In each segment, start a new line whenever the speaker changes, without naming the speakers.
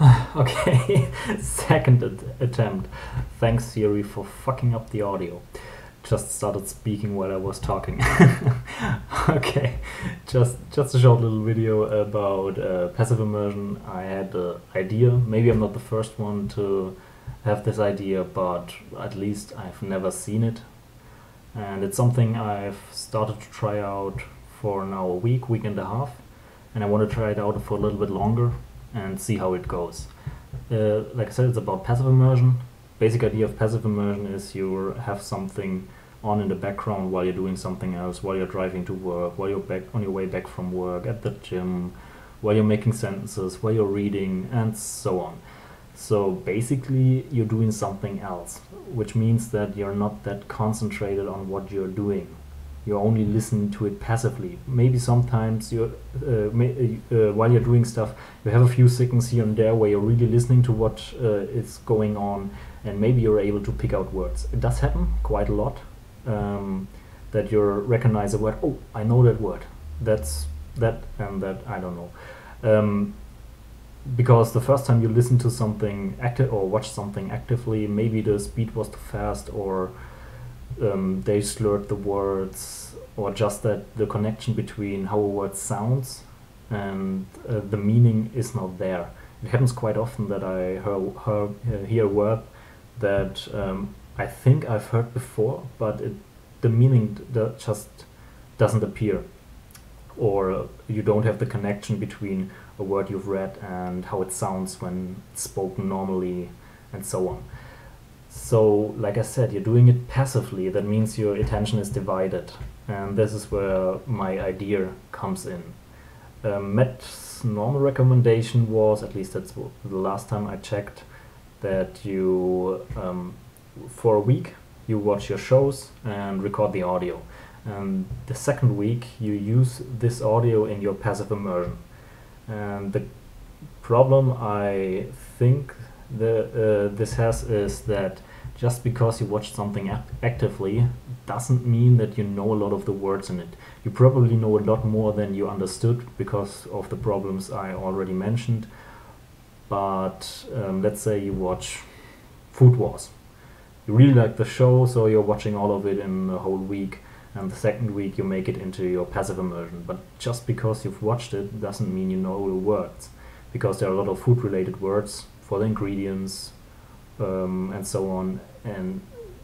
Okay, second attempt. Thanks Siri for fucking up the audio. Just started speaking while I was talking. Okay, just a short little video about passive immersion. I had an idea. Maybe I'm not the first one to have this idea, but at least I've never seen it. And it's something I've started to try out for now a week and a half. And I want to try it out for a little bit longer and see how it goes. Like I said, it's about passive immersion. Basic idea of passive immersion is you have something on in the background while you're doing something else, while you're driving to work, while you're back on your way back from work, at the gym, while you're making sentences, while you're reading, and so on. So basically you're doing something else, which means that you're not that concentrated on what you're doing. You're only listening to it passively. Maybe sometimes you're, while you're doing stuff, you have a few seconds here and there where you're really listening to what is going on, and maybe you're able to pick out words. It does happen quite a lot, that you recognize a word. Oh, I know that word. That's that and that, I don't know. Because the first time you listen to something active or watch something actively, maybe the speed was too fast, or they slurred the words, or just that the connection between how a word sounds and the meaning is not there. It happens quite often that I hear a word that I think I've heard before, but the meaning just doesn't appear, or you don't have the connection between a word you've read and how it sounds when it's spoken normally, and so on. So, like I said, you're doing it passively. That means your attention is divided, and this is where my idea comes in. Matt's normal recommendation was, at least that's the last time I checked, that you, for a week, you watch your shows and record the audio. And the second week, you use this audio in your passive immersion. And the problem I think this has is that just because you watch something actively doesn't mean that you know a lot of the words in it. You probably know a lot more than you understood because of the problems I already mentioned. But let's say you watch Food Wars. You really like the show, so you're watching all of it in a whole week, and the second week you make it into your passive immersion. But just because you've watched it doesn't mean you know the words, because there are a lot of food related words for the ingredients and so on. And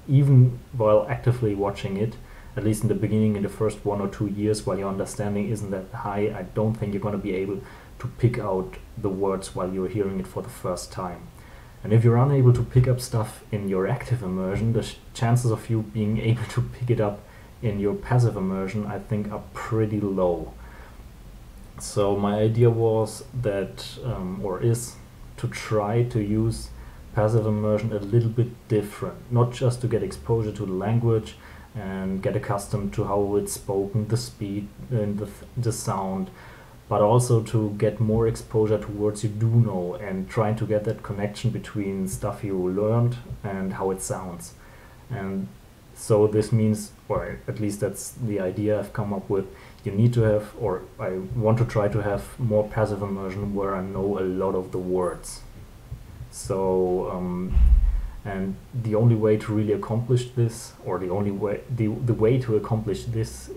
even while actively watching it, at least in the beginning, in the first 1 or 2 years, while your understanding isn't that high, I don't think you're going to be able to pick out the words while you're hearing it for the first time. And if you're unable to pick up stuff in your active immersion, the chances of you being able to pick it up in your passive immersion, I think, are pretty low. So my idea was that, or is, to try to use passive immersion a little bit different, not just to get exposure to the language and get accustomed to how it's spoken, the speed and the sound, but also to get more exposure to words you do know and trying to get that connection between stuff you learned and how it sounds. And so this means, or at least that's the idea I've come up with, you need to have, or I want to try to have more passive immersion where I know a lot of the words. So, and the only way to really accomplish this, or the way to accomplish this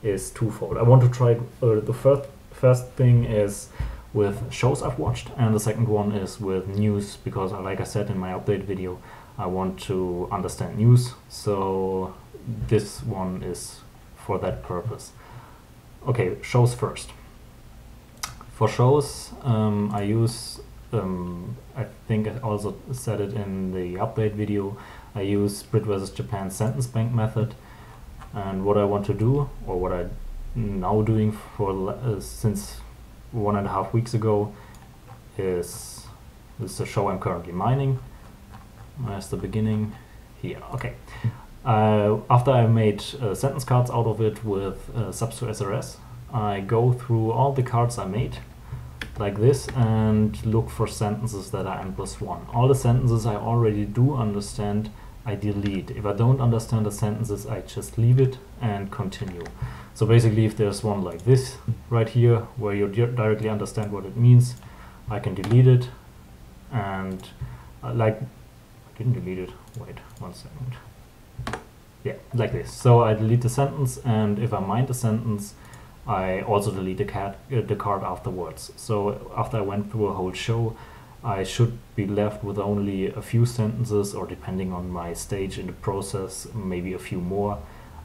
is twofold. I want to try, the first thing is with shows I've watched, and the second one is with news, because like I said in my update video, I want to understand news, so this one is for that purpose. Okay, shows first. For shows, I use, I think I also said it in the update video, I use Brit vs. Japan sentence bank method. And what I want to do, or what I'm now doing for since 1.5 weeks ago, is a show I'm currently mining. Where's the beginning? Here, okay. After I made sentence cards out of it with subs to SRS, I go through all the cards I made, like this, and look for sentences that are n+1. All the sentences I already do understand, I delete. If I don't understand the sentences, I just leave it and continue. So basically, if there's one like this right here, where you directly understand what it means, I can delete it And like, I didn't delete it, wait 1 second. Yeah, like this. So I delete the sentence, and if I mind the sentence, I also delete the card afterwards. So after I went through a whole show, I should be left with only a few sentences, or depending on my stage in the process, maybe a few more.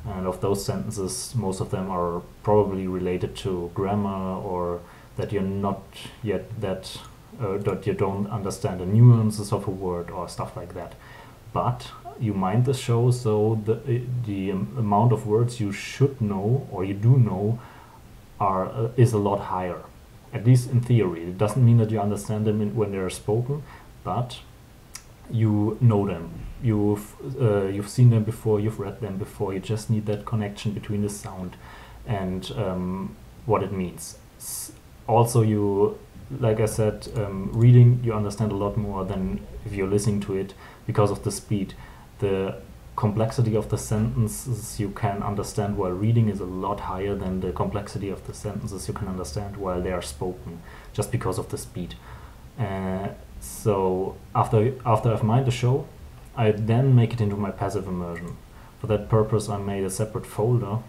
And of those sentences, most of them are probably related to grammar, or that you're not yet that you don't understand the nuances of a word or stuff like that. But you mind the show, so the amount of words you should know, or you do know, is a lot higher, at least in theory. It doesn't mean that you understand them when they're spoken, but you know them. You've seen them before, you've read them before. You just need that connection between the sound and what it means. Also, you, like I said, reading, you understand a lot more than if you're listening to it because of the speed. The complexity of the sentences you can understand while reading is a lot higher than the complexity of the sentences you can understand while they are spoken, just because of the speed. So after I've mined the show, I then make it into my passive immersion. For that purpose, I made a separate folder.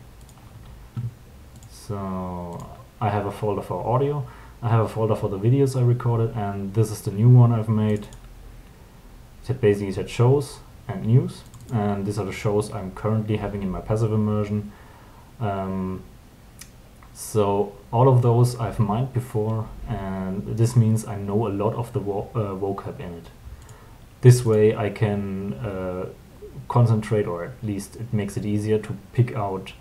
So I have a folder for audio, I have a folder for the videos I recorded, and this is the new one I've made. It basically said shows and news, and these are the shows I'm currently having in my passive immersion. So all of those I've mined before, and this means I know a lot of the vocab in it. This way I can concentrate, or at least it makes it easier to pick out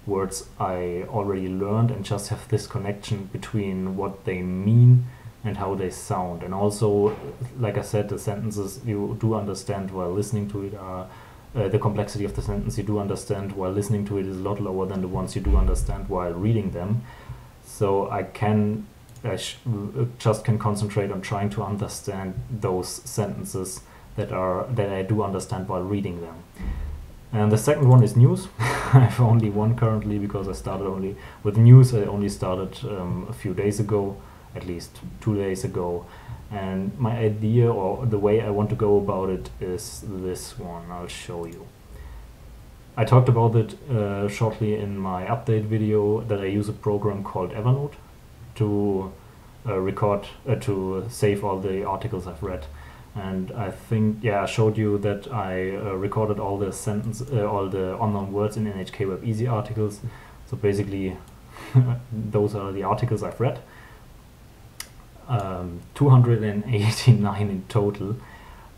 words I already learned and just have this connection between what they mean and how they sound. And also, like I said, the sentences you do understand while listening to it are the complexity of the sentence you do understand while listening to it is a lot lower than the ones you do understand while reading them. So I just can concentrate on trying to understand those sentences that I do understand while reading them. And the second one is news. I have only one currently because I started only with news. I only started a few days ago, at least 2 days ago. And my idea, or the way I want to go about it, is this one. I'll show you. I talked about it shortly in my update video, that I use a program called Evernote to to save all the articles I've read. And I think, yeah, I showed you that I recorded all the all the unknown words in NHK Web Easy articles. So basically, those are the articles I've read. 289 in total.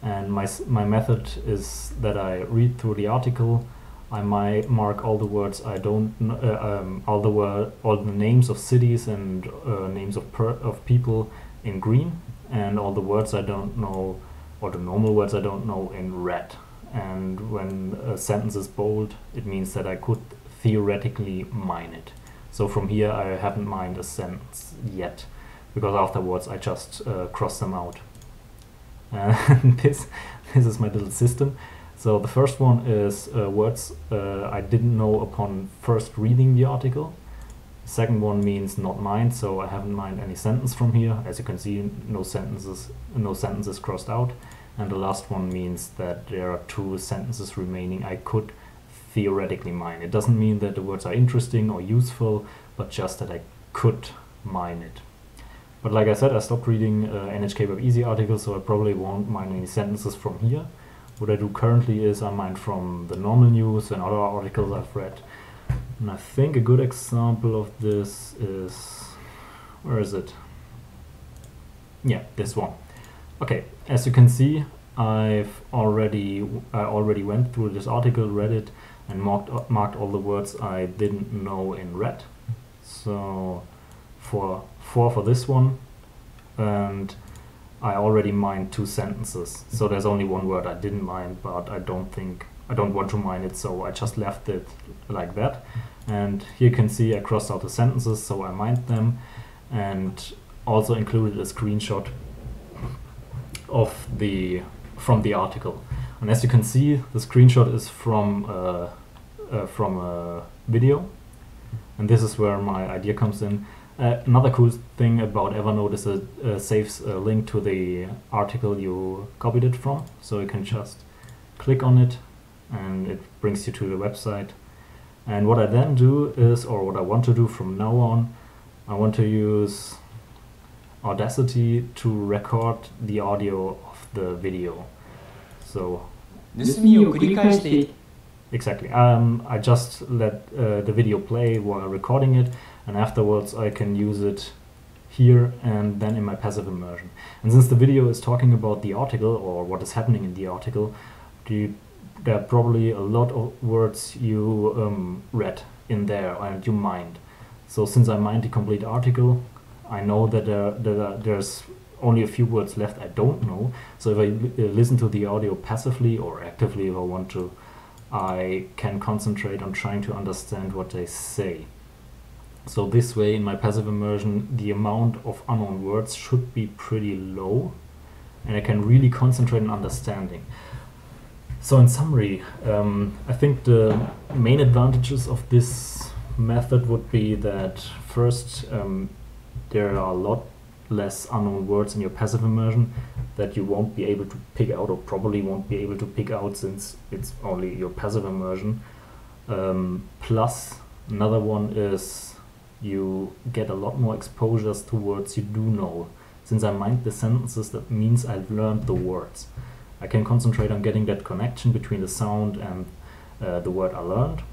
And my method is that I read through the article. I might mark all the words I don't know, all the names of cities and names of people in green, and all the words I don't know, or the normal words I don't know, in red. And when a sentence is bold, it means that I could theoretically mine it. So from here I haven't mined a sentence yet, because afterwards I just cross them out. And this is my little system. So the first one is words I didn't know upon first reading the article. The second one means not mined, so I haven't mined any sentence from here. As you can see, no sentences crossed out. And the last one means that there are 2 sentences remaining I could theoretically mine. It doesn't mean that the words are interesting or useful, but just that I could mine it. But like I said, I stopped reading NHK Web Easy articles, so I probably won't mine any sentences from here. What I do currently is I mine from the normal news and other articles I've read. And I think a good example of this is, where is it? Yeah, this one. Okay, as you can see, I already went through this article, read it, and marked all the words I didn't know in red. So for this one, and I already mined 2 sentences. So there's only 1 word I didn't mine, but I don't want to mine it, so I just left it like that. And here you can see I crossed out the sentences, so I mined them, and also included a screenshot of from the article. And as you can see, the screenshot is from a video, and this is where my idea comes in. Another cool thing about Evernote is it saves a link to the article you copied it from, so you can just click on it and it brings you to the website. And what I then do is, or what I want to do from now on, I want to use Audacity to record the audio of the video. So exactly. I just let the video play while recording it, and afterwards I can use it here and then in my passive immersion. And since the video is talking about the article or what is happening in the article, there are probably a lot of words you read in there and you mined. So since I mined the complete article, I know that there's only a few words left I don't know. So if I listen to the audio passively or actively if I want to, I can concentrate on trying to understand what they say. So this way, in my passive immersion, the amount of unknown words should be pretty low, and I can really concentrate on understanding. So in summary, I think the main advantages of this method would be that first, there are a lot less unknown words in your passive immersion that you won't be able to pick out, or probably won't be able to pick out since it's only your passive immersion. Plus, another one is you get a lot more exposures to words you do know. Since I mind the sentences, that means I've learned the words. I can concentrate on getting that connection between the sound and the word I learned,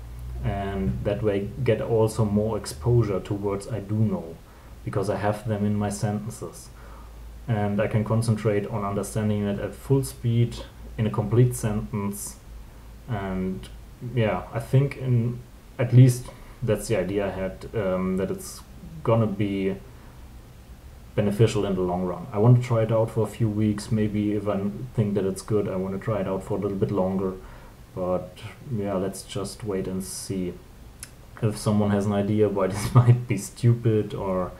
and that way get also more exposure to words I do know, because I have them in my sentences. And I can concentrate on understanding it at full speed in a complete sentence. And yeah, I think at least that's the idea I had, that it's gonna be beneficial in the long run. I want to try it out for a few weeks. Maybe if I think that it's good, I want to try it out for a little bit longer. But yeah, let's just wait and see. If someone has an idea why this might be stupid or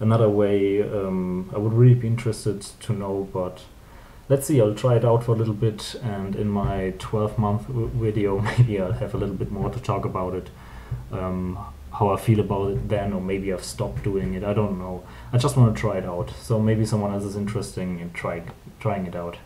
another way, I would really be interested to know. But let's see, I'll try it out for a little bit, and in my 12-month video maybe I'll have a little bit more to talk about it. How I feel about it then, or maybe I've stopped doing it, I don't know. I just want to try it out, so maybe someone else is interested in trying it out.